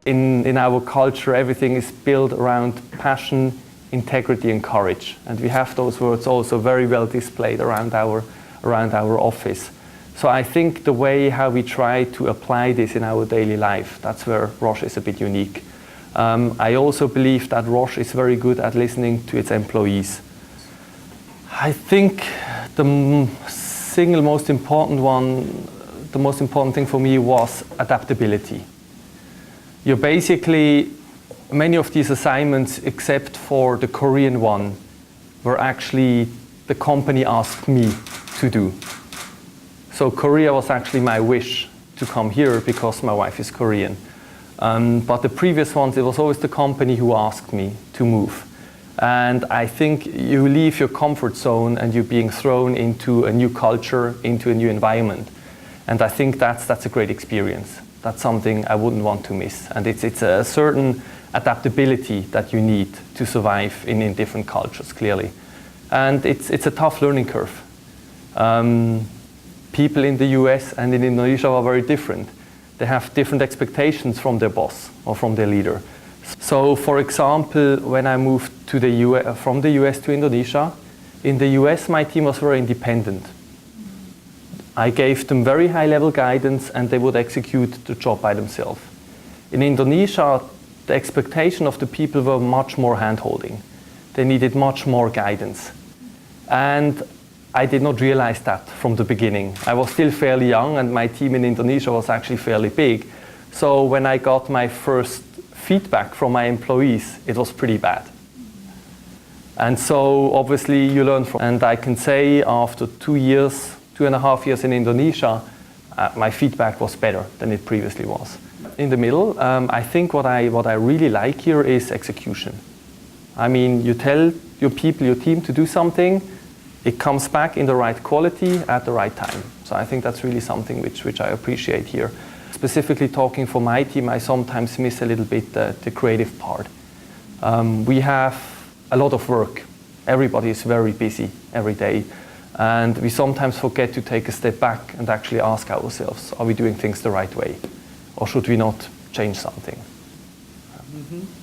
In our culture, everything is built around passion, integrity and courage. And we have those words also very well displayed around our office. So I think the way how we try to apply this in our daily life, that's where Roche is a bit unique. I also believe that Roche is very good at listening to its employees. I think the single most important one, the most important thing for me was adaptability. You're basically, many of these assignments, except for the Korean one, were actually the company asked me to do. So Korea was actually my wish to come here because my wife is Korean. But the previous ones, it was always the company who asked me to move. And I think you leave your comfort zone and you're being thrown into a new culture, into a new environment. And I think that's a great experience. That's something I wouldn't want to miss. And it's a certain adaptability that you need to survive in different cultures, clearly. And it's a tough learning curve. People in the US and in Indonesia are very different. They have different expectations from their boss or from their leader. So, for example, when I moved to the US, from the US to Indonesia, in the US my team was very independent. I gave them very high-level guidance and they would execute the job by themselves. In Indonesia, the expectation of the people were much more hand-holding. They needed much more guidance. And I did not realize that from the beginning. I was still fairly young and my team in Indonesia was actually fairly big. So when I got my first feedback from my employees, it was pretty bad. And so obviously you learn from, and I can say after 2.5 years in Indonesia, my feedback was better than it previously was. In the middle, I think what I really like here is execution. I mean, you tell your people, your team to do something, it comes back in the right quality at the right time. So I think that's really something which I appreciate here. Specifically talking for my team, I sometimes miss a little bit the creative part. We have a lot of work. Everybody is very busy every day. And we sometimes forget to take a step back and actually ask ourselves, are we doing things the right way? Or should we not change something? Mm-hmm.